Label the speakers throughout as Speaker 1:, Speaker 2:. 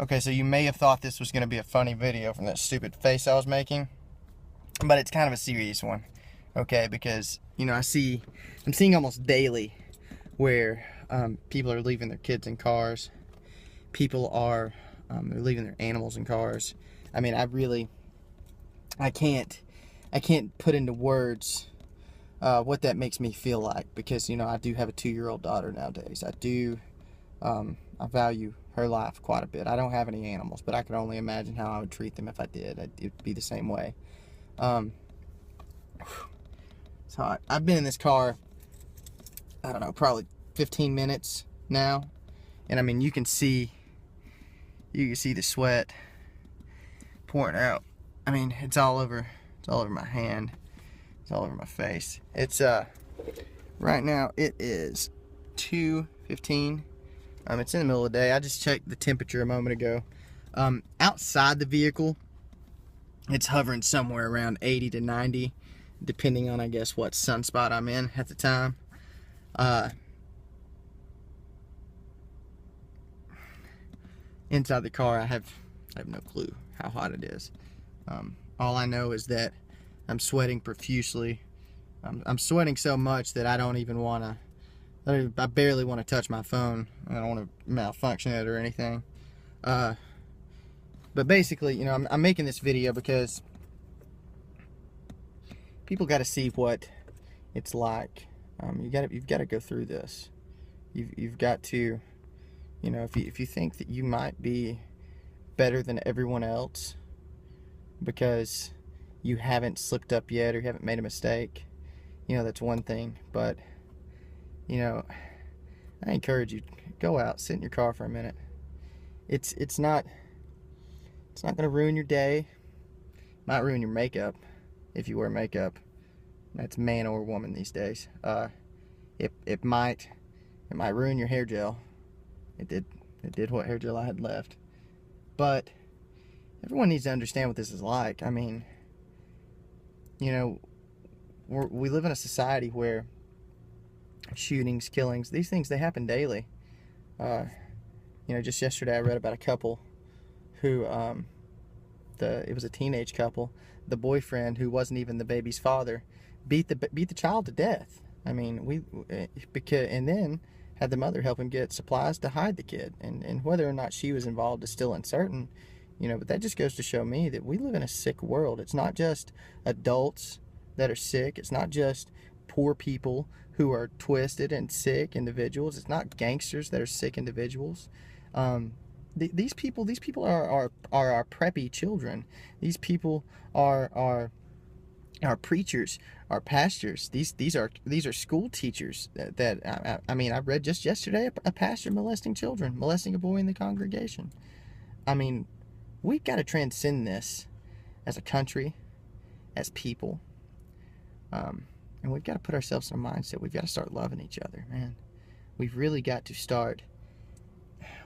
Speaker 1: Okay, so you may have thought this was going to be a funny video from that stupid face I was making, but it's kind of a serious one, okay? Because, you know, I'm seeing almost daily where people are leaving their kids in cars. People are they're leaving their animals in cars. I mean, I can't put into words what that makes me feel like, because, you know, I do have a 2-year-old daughter nowadays. I value her life quite a bit. I don't have any animals, but I can only imagine how I would treat them if I did. It'd be the same way. So I've been in this car, I don't know, probably 15 minutes now, and I mean, you can see the sweat pouring out. I mean, it's all over my hand, it's all over my face. It's right now it is 2:15. It's in the middle of the day. I just checked the temperature a moment ago. Outside the vehicle, it's hovering somewhere around 80 to 90, depending on, I guess, what sunspot I'm in at the time. Inside the car, I have no clue how hot it is. All I know is that I'm sweating profusely. I'm sweating so much that I don't even want to. I barely want to touch my phone. I don't want to malfunction it or anything. But basically, you know, I'm making this video because people got to see what it's like. You've got to go through this. You've got to, you know, if you think that you might be better than everyone else because you haven't slipped up yet or you haven't made a mistake, you know, that's one thing. But, you know, I encourage you, go out, sit in your car for a minute. It's not going to ruin your day. It might ruin your makeup if you wear makeup. That's man or woman these days. It might ruin your hair gel. It did what hair gel I had left. But everyone needs to understand what this is like. I mean, you know, we live in a society where shootings, killings, these things, they happen daily. You know, just yesterday I read about a couple who, it was a teenage couple. The boyfriend, who wasn't even the baby's father, beat the child to death. I mean, and then had the mother help him get supplies to hide the kid. And whether or not she was involved is still uncertain. You know, but that just goes to show me that we live in a sick world. It's not just adults that are sick. It's not just poor people who are twisted and sick individuals. It's not gangsters that are sick individuals. These people are our preppy children. These people are preachers, are pastors. These are school teachers that I mean, I read just yesterday a pastor molesting children, molesting a boy in the congregation. I mean, we've got to transcend this as a country, as people. And we've got to put ourselves in a mindset. We've got to start loving each other, man. We've really got to start.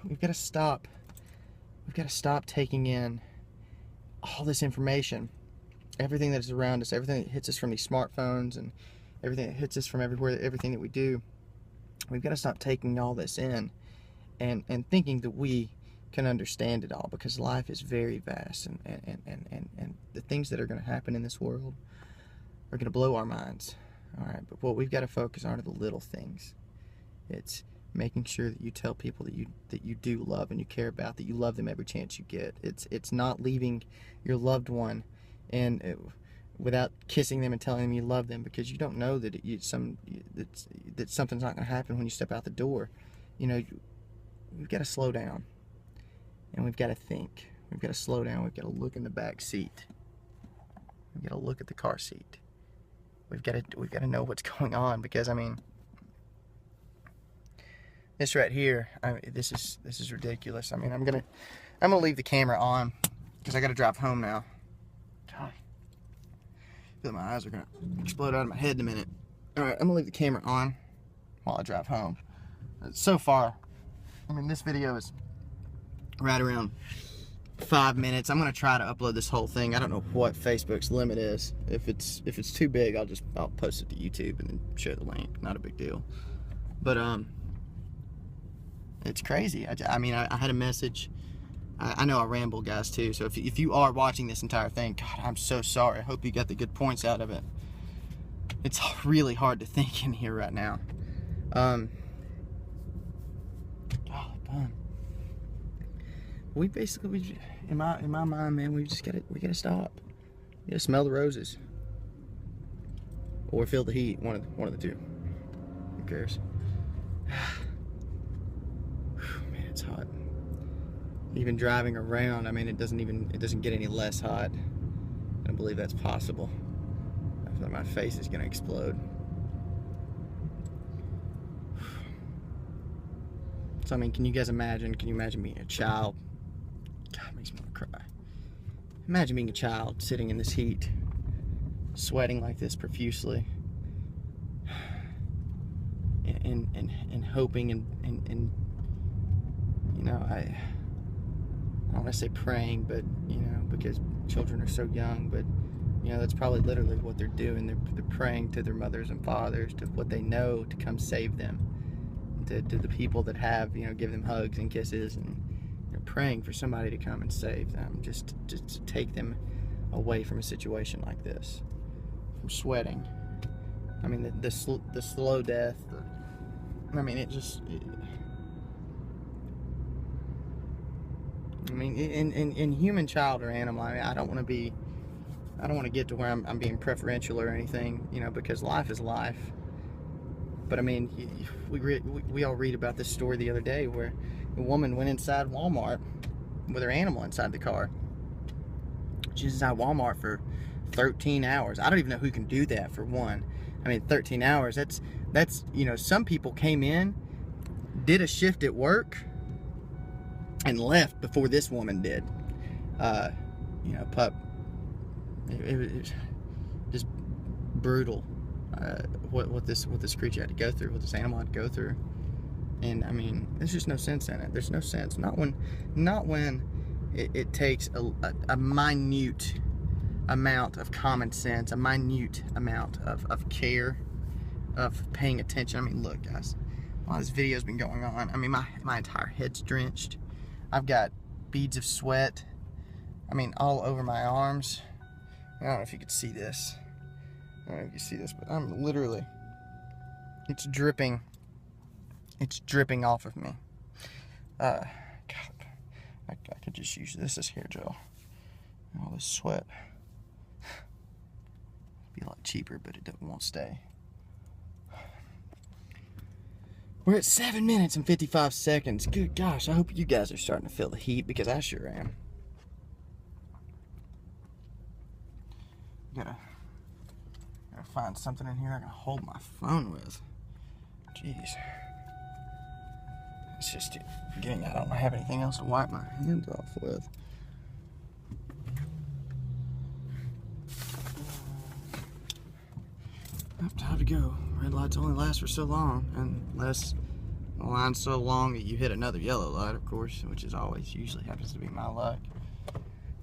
Speaker 1: We've got to stop taking in all this information, everything that is around us, everything that hits us from these smartphones and everything that hits us from everywhere, everything that we do. We've got to stop taking all this in and thinking that we can understand it all, because life is very vast, and the things that are going to happen in this world are going to blow our minds. All right, but what we've got to focus on are the little things. It's making sure that you tell people that you do love and you care about, that you love them every chance you get. It's not leaving your loved one without kissing them and telling them you love them, because you don't know that that something's not going to happen when you step out the door. You know, we've got to slow down, and we've got to think. We've got to slow down. We've got to look in the back seat. We've got to look at the car seat. We've got to know what's going on, because I mean, this right here, this is ridiculous. I mean, I'm gonna leave the camera on because I got to drive home now. God, I feel like my eyes are gonna explode out of my head in a minute. All right, I'm gonna leave the camera on while I drive home. So far, I mean, this video is right around 5 minutes. I'm gonna try to upload this whole thing. I don't know what Facebook's limit is. If it's too big, I'll post it to YouTube and then share the link. Not a big deal. But it's crazy. I mean, I had a message I know I ramble, guys, too. So if you are watching this entire thing, God, I'm so sorry. I hope you got the good points out of it. It's really hard to think in here right now. Golly, bum. We basically, in my mind, man, we gotta stop. We gotta smell the roses, or feel the heat. One of the two. Who cares? Man, it's hot. Even driving around, I mean, it doesn't get any less hot. I don't believe that's possible. I feel like my face is gonna explode. So I mean, can you imagine being a child? God, it makes me want to cry. Imagine being a child sitting in this heat, sweating like this profusely, and hoping and you know, I don't want to say praying, but you know, because children are so young, but you know, that's probably literally what they're doing. They're praying to their mothers and fathers, to what they know, to come save them, to the people that have, you know, give them hugs and kisses, and you know, praying for somebody to come and save them, just to take them away from a situation like this, from sweating. I mean, the slow death. I mean, I mean, in human, child, or animal, I mean, I don't want to get to where I'm being preferential or anything, you know, because life is life. But I mean, we all read about this story the other day where a woman went inside Walmart with her animal inside the car. She was inside Walmart for 13 hours. I don't even know who can do that, for one. I mean, 13 hours, that's, you know, some people came in, did a shift at work, and left before this woman did. You know, pup. It was just brutal. What this creature had to go through, what this animal had to go through, and I mean, there's just no sense in it. There's no sense. Not when it takes a minute amount of common sense, a minute amount of care, of paying attention. I mean, look, guys, while this video's been going on, I mean, my entire head's drenched. I've got beads of sweat, I mean, all over my arms. I don't know if you could see this. I don't know if you see this, but I'm literally, it's dripping off of me. God, I could just use this as hair gel. All this sweat. It'd be a lot cheaper, but it won't stay. We're at 7 minutes and 55 seconds. Good gosh, I hope you guys are starting to feel the heat, because I sure am. Gotta find something in here I can hold my phone with. Jeez. It's just getting, I don't have anything else to wipe my hands off with. Time to go. Red lights only last for so long, unless the line's so long that you hit another yellow light, of course, which is always, usually happens to be my luck.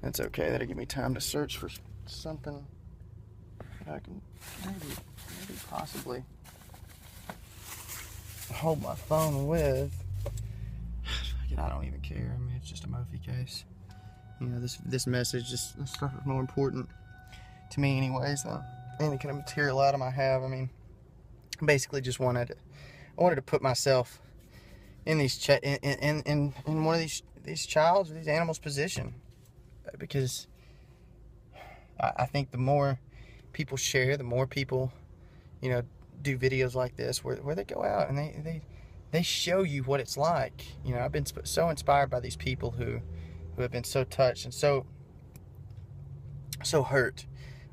Speaker 1: That's okay. That'll give me time to search for something that I can maybe possibly hold my phone with. I don't even care. I mean, it's just a Mophie case. You know, this message, this stuff is more important to me anyways than any kind of material item I have. I mean, basically just I wanted to put myself in in one of these child's or these animals' position, because I think the more people share, the more people, you know, do videos like this where they go out and they show you what it's like. You know, I've been so inspired by these people who have been so touched and so hurt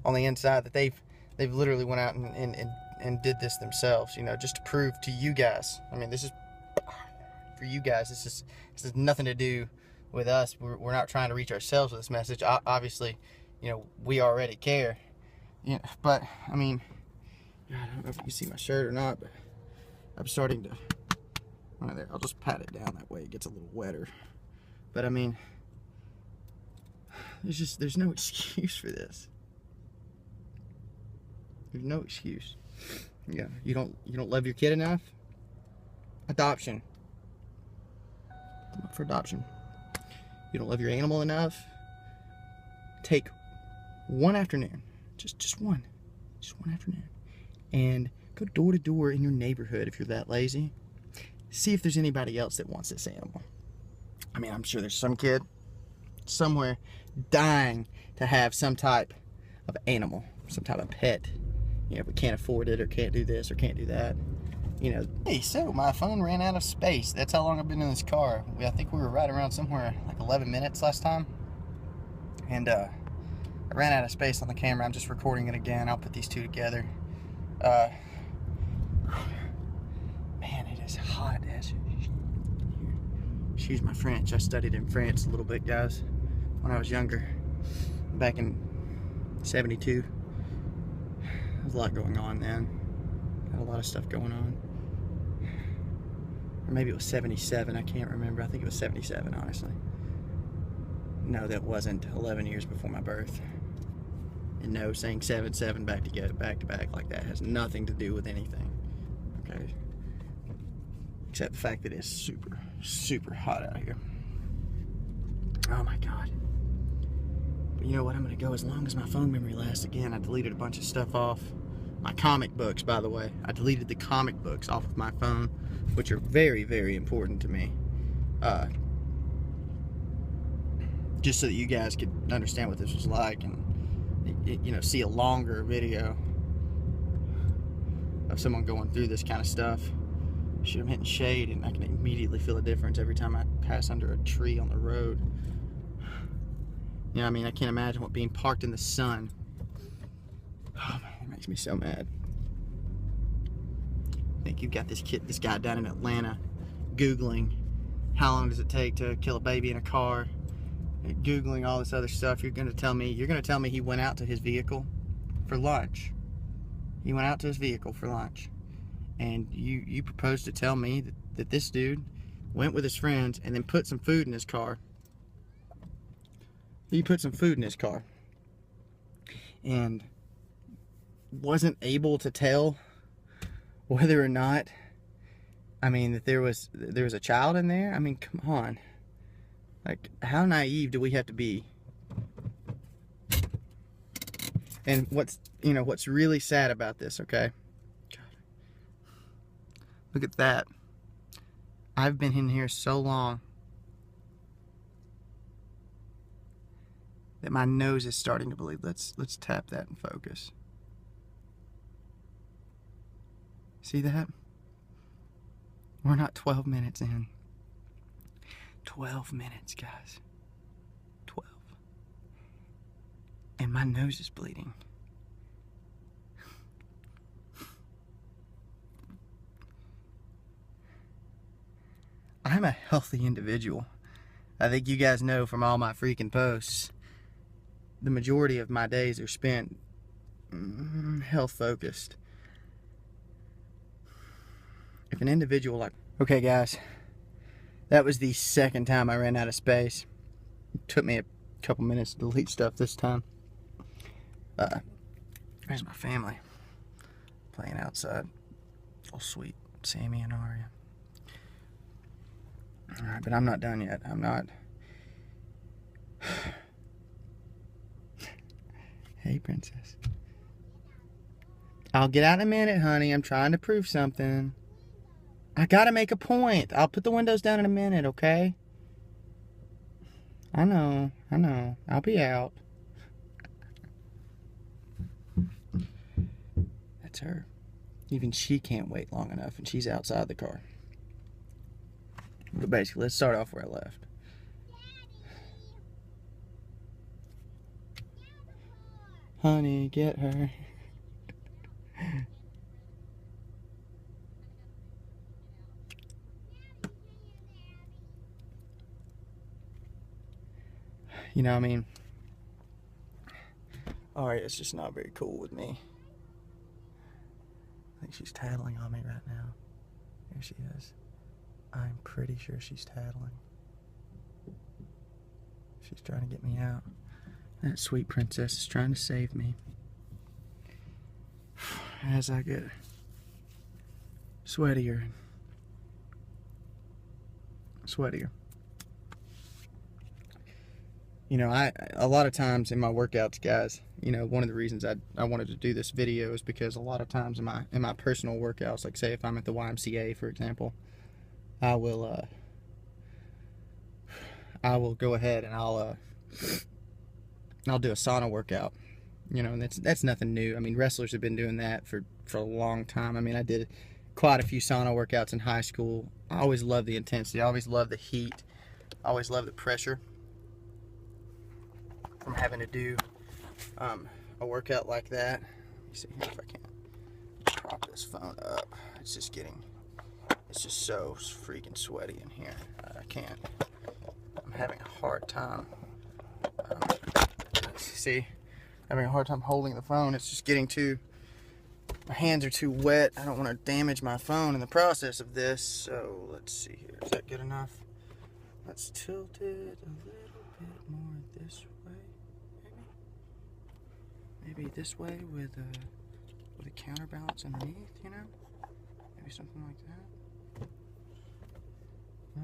Speaker 1: on the inside that they've literally went out and did this themselves, you know, just to prove to you guys. I mean, this is for you guys. This has nothing to do with us. We're not trying to reach ourselves with this message. Obviously, you know, we already care. Yeah, but I mean, I don't know if you can see my shirt or not, but I'm starting to. Right there, I'll just pat it down, that way it gets a little wetter. But I mean, there's no excuse for this. There's no excuse. Yeah, you don't love your kid enough? Adoption. I'm up for adoption. you don't love your animal enough, take one afternoon, just one afternoon, and go door to door in your neighborhood if you're that lazy. See if there's anybody else that wants this animal. I mean, I'm sure there's some kid somewhere dying to have some type of animal, some type of pet, you know, but can't afford it or can't do this or can't do that, you know. Hey, so my phone ran out of space. That's how long I've been in this car. I think we were right around somewhere like 11 minutes last time, and I ran out of space on the camera. I'm just recording it again. I'll put these two together. Man, it is hot as excuse my French. I studied in France a little bit, guys, when I was younger, back in 72. There was a lot going on then. Had a lot of stuff going on. Or maybe it was 77, I can't remember. I think it was 77, honestly. No, that wasn't 11 years before my birth. And no, saying 7-7 back to back like that has nothing to do with anything. Okay? Except the fact that it's super, super hot out here. Oh my God. But you know what? I'm going to go as long as my phone memory lasts. Again, I deleted a bunch of stuff off. My comic books, by the way. I deleted the comic books off of my phone, which are very, very important to me. Just so that you guys could understand what this was like and, you know, see a longer video of someone going through this kind of stuff. Shoot, I'm hitting shade and I can immediately feel a difference every time I pass under a tree on the road. You know, I mean, I can't imagine what being parked in the sun. Oh man, it makes me so mad. I think you've got this guy down in Atlanta, Googling how long does it take to kill a baby in a car, Googling all this other stuff. You're gonna tell me he went out to his vehicle for lunch. He went out to his vehicle for lunch. And you propose to tell me that this dude went with his friends and then put some food in his car. He put some food in his car and wasn't able to tell whether or not, I mean, that there was a child in there. I mean, come on. Like, how naive do we have to be? And what's really sad about this, okay? Look at that. I've been in here so long that my nose is starting to bleed. Let's tap that and focus. See that? We're not 12 minutes in. 12 minutes, guys. 12. And my nose is bleeding. I'm a healthy individual. I think you guys know from all my freaking posts, the majority of my days are spent health focused. If an individual like... Okay guys, that was the second time I ran out of space. It took me a couple minutes to delete stuff this time. There's my family playing outside. Oh sweet Sammy and Aria. Alright, but I'm not done yet. I'm not. Hey, princess. I'll get out in a minute, honey. I'm trying to prove something. I gotta make a point. I'll put the windows down in a minute, okay? I know. I'll be out. That's her. Even she can't wait long enough, and she's outside the car. But basically, let's start off where I left. Honey, get her. You know, I mean, Aria is just not very cool with me. I think she's tattling on me right now. Here she is. I'm pretty sure she's tattling. She's trying to get me out. That sweet princess is trying to save me. As I get sweatier and sweatier. You know, a lot of times in my workouts, guys, you know, one of the reasons I wanted to do this video is because a lot of times in my personal workouts, like say if I'm at the YMCA, for example, I will go ahead and I'll do a sauna workout. You know, and that's nothing new. I mean, wrestlers have been doing that for a long time. I mean, I did quite a few sauna workouts in high school. I always loved the intensity. I always loved the heat. I always loved the pressure from having to do a workout like that. Let me see here if I can prop this phone up. It's just so freaking sweaty in here. I can't. I'm having a hard time. See, having a hard time holding the phone. It's just getting my hands are too wet. I don't want to damage my phone in the process of this. So let's see here. Is that good enough? Let's tilt it a little bit more this way, maybe this way with a counterbalance underneath, you know, maybe something like that. No,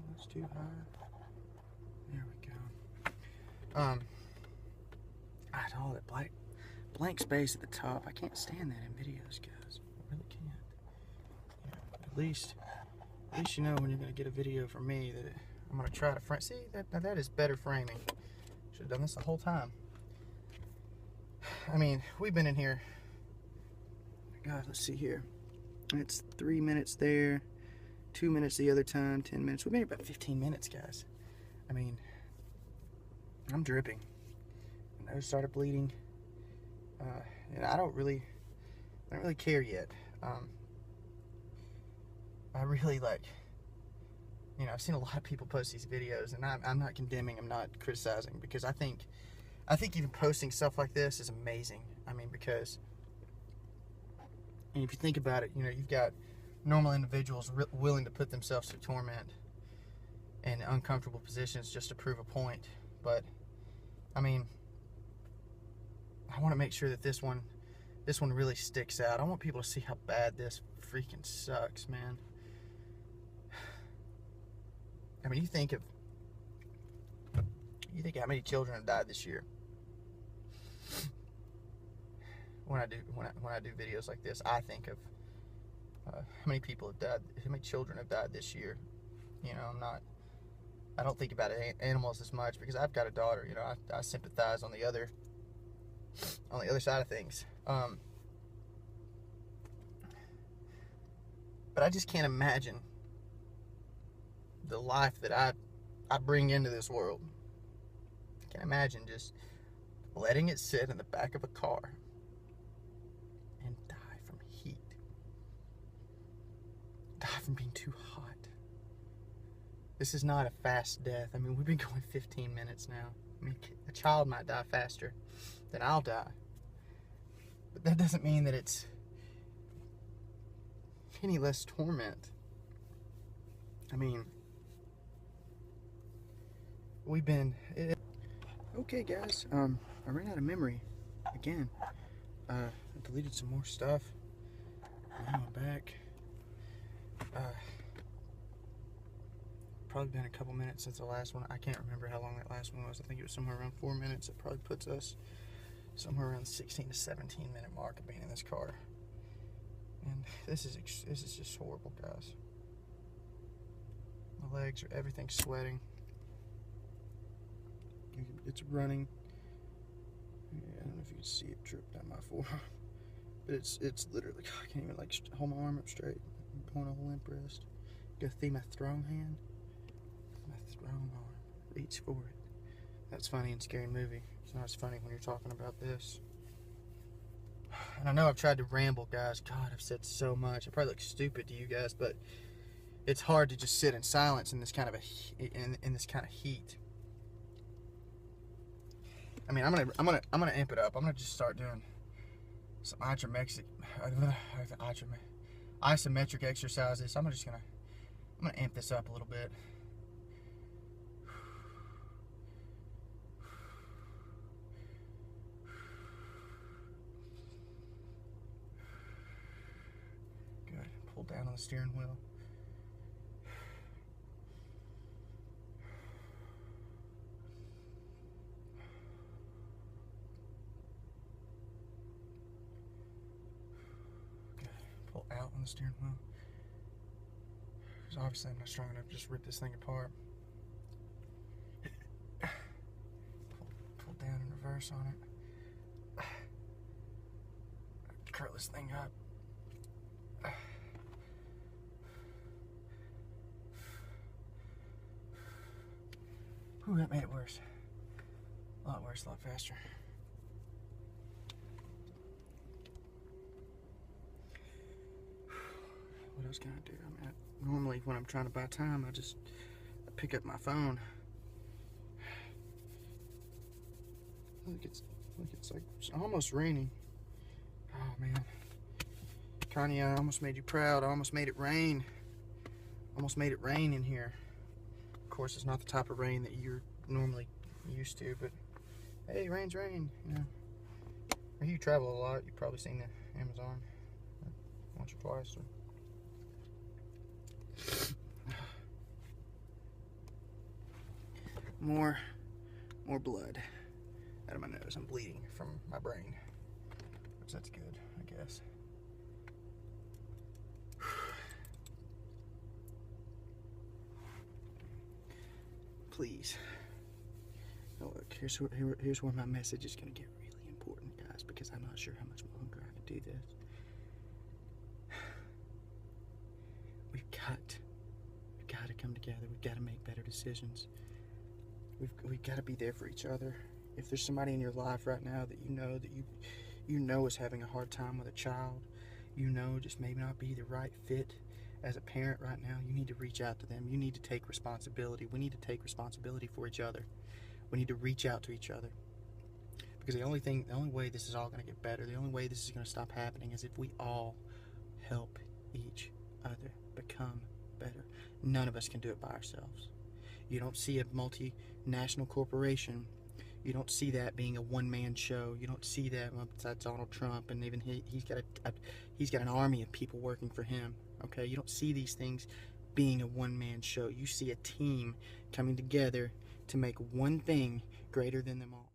Speaker 1: that's too high. There we go. All that blank space at the top. I can't stand that in videos, guys. I really can't. You know, at least you know when you're gonna get a video from me that I'm gonna try to frame. See, that is better framing. Should have done this the whole time. I mean, we've been in here. God, let's see here. It's 3 minutes there, 2 minutes the other time, 10 minutes. We've been here about 15 minutes, guys. I mean, I'm dripping. My nose started bleeding. And I don't really care yet. I really you know, I've seen a lot of people post these videos, and I'm not condemning, I'm not criticizing, because I think even posting stuff like this is amazing. I mean, because, and if you think about it, you know, you've got normal individuals willing to put themselves through torment and uncomfortable positions just to prove a point. But, I mean, I want to make sure that this one really sticks out. I want people to see how bad this freaking sucks, man. I mean, you think how many children have died this year. When I do videos like this, I think of how many people have died, how many children have died this year. You know, I don't think about animals as much because I've got a daughter. You know, I sympathize on the other side of things. But I just can't imagine the life that I bring into this world. I can't imagine just letting it sit in the back of a car and die from heat. Die from being too hot. This is not a fast death. I mean, we've been going 15 minutes now. I mean, a child might die faster than I'll die. But that doesn't mean that it's any less torment. I mean, we've been... Okay, guys, I ran out of memory again. I deleted some more stuff. Now I'm back. Probably been a couple minutes since the last one. I can't remember how long that last one was. I think it was somewhere around 4 minutes. It probably puts us somewhere around the 16 to 17 minute mark of being in this car. And this is just horrible, guys. My legs are, everything's sweating. It's running. Yeah, I don't know if you can see it drip down my forearm, but it's literally, I can't even hold my arm up straight. I'm going a limp wrist. Go through my strong hand, my strong arm. Reach for it. That's funny in Scary Movie. It's not as funny when you're talking about this. And I know I've tried to ramble, guys. God, I've said so much. I probably look stupid to you guys, but it's hard to just sit in silence in this kind of in this kind of heat. I mean, I'm gonna amp it up. I'm gonna just start doing some isometric exercises. I'm gonna amp this up a little bit. Good. Pull down on the steering wheel. the steering wheel. Because obviously I'm not strong enough to just rip this thing apart. Pull down and reverse on it. Curl this thing up. Ooh, that made it worse. A lot worse, a lot faster. What else can I do? I mean, normally when I'm trying to buy time, I just pick up my phone. Look, it's like it's almost raining. Oh man, Connie, I almost made you proud. I almost made it rain. Almost made it rain in here. Of course, it's not the type of rain that you're normally used to, but hey, rain's rain, you know. If you travel a lot, you've probably seen the Amazon once or twice. More blood out of my nose. I'm bleeding from my brain, which that's good, I guess. Please. Oh, look, here's where my message is going to get really important, guys, because I'm not sure how much longer I can do this. We've got to come together. We've got to make better decisions. We've got to be there for each other. If there's somebody in your life right now that you know is having a hard time with a child, you know just maybe not be the right fit as a parent right now, you need to reach out to them. You need to take responsibility. We need to take responsibility for each other. We need to reach out to each other. Because the only way this is all going to get better, the only way this is going to stop happening is if we all help each other become better. None of us can do it by ourselves. You don't see a multinational corporation, you don't see that being a one-man show. You don't see that besides Donald Trump, and even he's got an army of people working for him. Okay, you don't see these things being a one-man show. You see a team coming together to make one thing greater than them all.